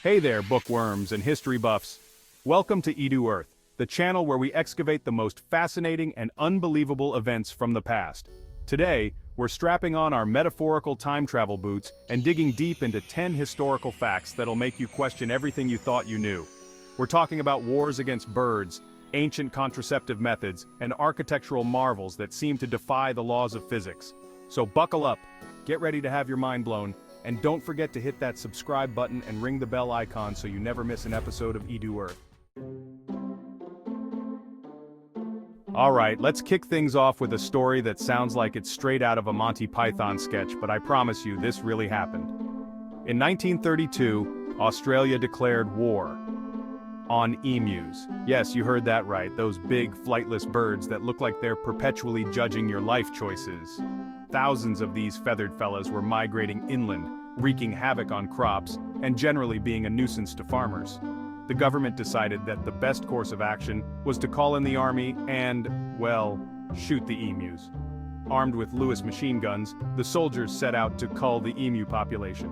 Hey there, bookworms and history buffs. Welcome to Edu Earth, the channel where we excavate the most fascinating and unbelievable events from the past. Today, we're strapping on our metaphorical time travel boots and digging deep into 10 historical facts that'll make you question everything you thought you knew. We're talking about wars against birds, ancient contraceptive methods, and architectural marvels that seem to defy the laws of physics. So buckle up, get ready to have your mind blown, and don't forget to hit that subscribe button and ring the bell icon so you never miss an episode of Edu Earth. Alright, let's kick things off with a story that sounds like it's straight out of a Monty Python sketch, but I promise you this really happened. In 1932, Australia declared war on emus. Yes, you heard that right, those big flightless birds that look like they're perpetually judging your life choices. Thousands of these feathered fellas were migrating inland, wreaking havoc on crops, and generally being a nuisance to farmers. The government decided that the best course of action was to call in the army and, well, shoot the emus. Armed with Lewis machine guns, the soldiers set out to cull the emu population.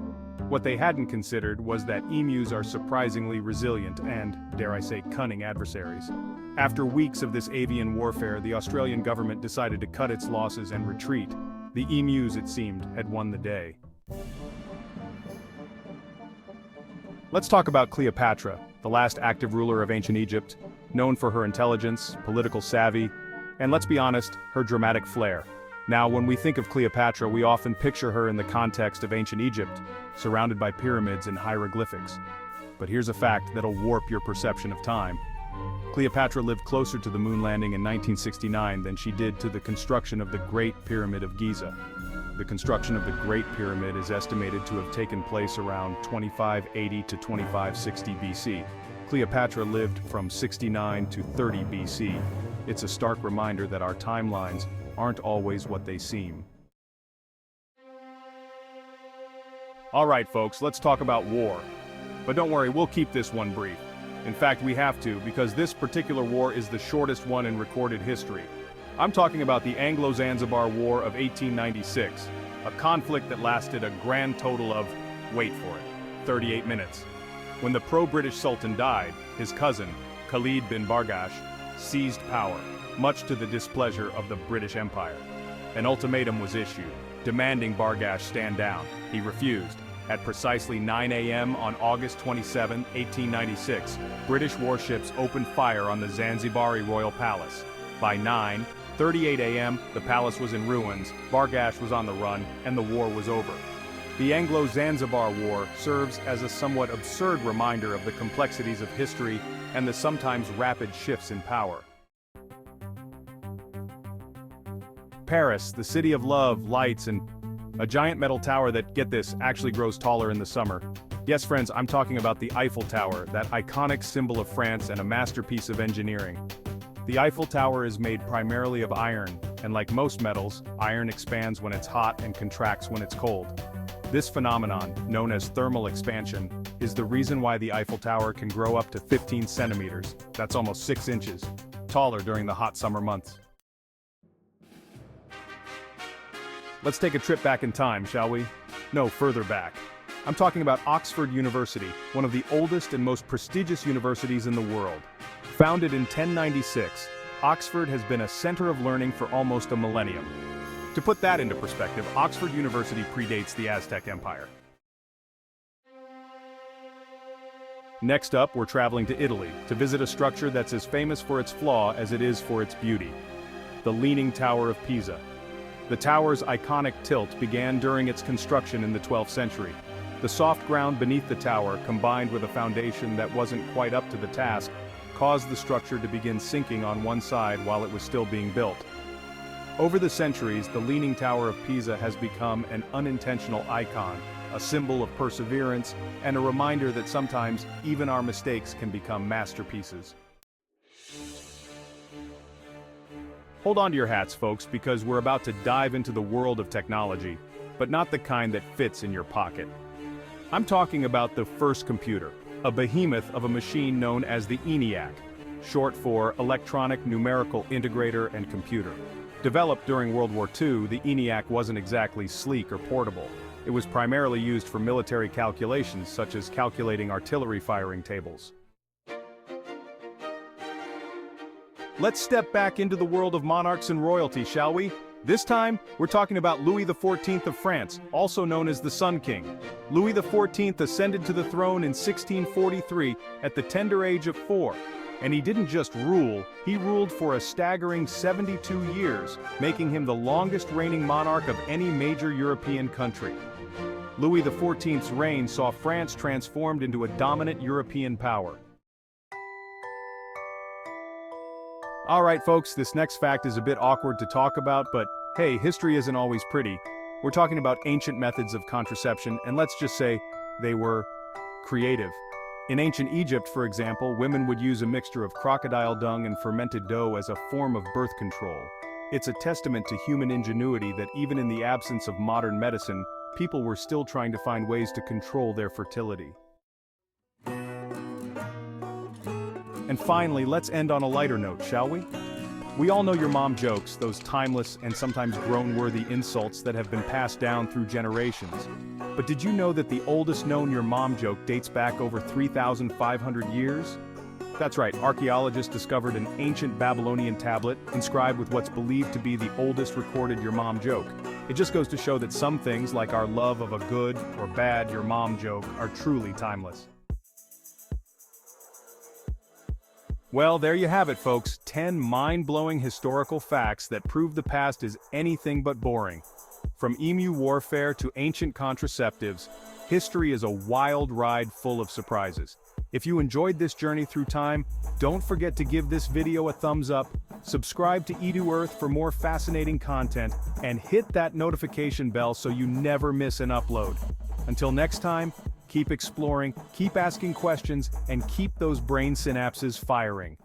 What they hadn't considered was that emus are surprisingly resilient and, dare I say, cunning adversaries. After weeks of this avian warfare, the Australian government decided to cut its losses and retreat. The emus, it seemed, had won the day. Let's talk about Cleopatra, the last active ruler of ancient Egypt, known for her intelligence, political savvy, and let's be honest, her dramatic flair. Now, when we think of Cleopatra, we often picture her in the context of ancient Egypt, surrounded by pyramids and hieroglyphics. But here's a fact that'll warp your perception of time. Cleopatra lived closer to the moon landing in 1969 than she did to the construction of the Great Pyramid of Giza. The construction of the Great Pyramid is estimated to have taken place around 2580 to 2560 BC. Cleopatra lived from 69 to 30 BC. It's a stark reminder that our timelines aren't always what they seem. Alright folks, let's talk about war. But don't worry, we'll keep this one brief. In fact, we have to, because this particular war is the shortest one in recorded history. I'm talking about the Anglo-Zanzibar War of 1896, a conflict that lasted a grand total of, wait for it, 38 minutes. When the pro-British Sultan died, his cousin, Khalid bin Bargash, seized power, much to the displeasure of the British Empire. An ultimatum was issued, demanding Bargash stand down. He refused. At precisely 9 a.m. on August 27, 1896, British warships opened fire on the Zanzibari royal palace. By 9:38 a.m., the palace was in ruins, Bargash was on the run, and the war was over. The Anglo-Zanzibar War serves as a somewhat absurd reminder of the complexities of history and the sometimes rapid shifts in power. Paris, the city of love, lights, and a giant metal tower that, get this, actually grows taller in the summer. Yes, friends, I'm talking about the Eiffel Tower, that iconic symbol of France and a masterpiece of engineering. The Eiffel Tower is made primarily of iron, and like most metals, iron expands when it's hot and contracts when it's cold. This phenomenon, known as thermal expansion, is the reason why the Eiffel Tower can grow up to 15 centimeters, that's almost 6 inches, taller during the hot summer months. Let's take a trip back in time, shall we? No, further back. I'm talking about Oxford University, one of the oldest and most prestigious universities in the world. Founded in 1096, Oxford has been a center of learning for almost a millennium. To put that into perspective, Oxford University predates the Aztec Empire. Next up, we're traveling to Italy to visit a structure that's as famous for its flaw as it is for its beauty. The Leaning Tower of Pisa. The tower's iconic tilt began during its construction in the 12th century. The soft ground beneath the tower, combined with a foundation that wasn't quite up to the task, caused the structure to begin sinking on one side while it was still being built. Over the centuries, the Leaning Tower of Pisa has become an unintentional icon, a symbol of perseverance, and a reminder that sometimes even our mistakes can become masterpieces. Hold on to your hats, folks, because we're about to dive into the world of technology, but not the kind that fits in your pocket. I'm talking about the first computer, a behemoth of a machine known as the ENIAC, short for Electronic Numerical Integrator and Computer. Developed during World War II, the ENIAC wasn't exactly sleek or portable. It was primarily used for military calculations such as calculating artillery firing tables. Let's step back into the world of monarchs and royalty, shall we? This time, we're talking about Louis XIV of France, also known as the Sun King. Louis XIV ascended to the throne in 1643 at the tender age of 4. And he didn't just rule, he ruled for a staggering 72 years, making him the longest reigning monarch of any major European country. Louis XIV's reign saw France transformed into a dominant European power. Alright folks, this next fact is a bit awkward to talk about, but hey, history isn't always pretty. We're talking about ancient methods of contraception, and let's just say, they were creative. In ancient Egypt, for example, women would use a mixture of crocodile dung and fermented dough as a form of birth control. It's a testament to human ingenuity that even in the absence of modern medicine, people were still trying to find ways to control their fertility. And finally, let's end on a lighter note, shall we? We all know your mom jokes, those timeless and sometimes groan-worthy insults that have been passed down through generations. But did you know that the oldest known your mom joke dates back over 3,500 years? That's right, archaeologists discovered an ancient Babylonian tablet inscribed with what's believed to be the oldest recorded your mom joke. It just goes to show that some things, like our love of a good or bad your mom joke, are truly timeless. Well, there you have it, folks. 10 mind-blowing historical facts that prove the past is anything but boring. From emu warfare to ancient contraceptives, history is a wild ride full of surprises. If you enjoyed this journey through time, don't forget to give this video a thumbs up, subscribe to Edu Earth for more fascinating content, and hit that notification bell so you never miss an upload. Until next time, keep exploring, keep asking questions, and keep those brain synapses firing.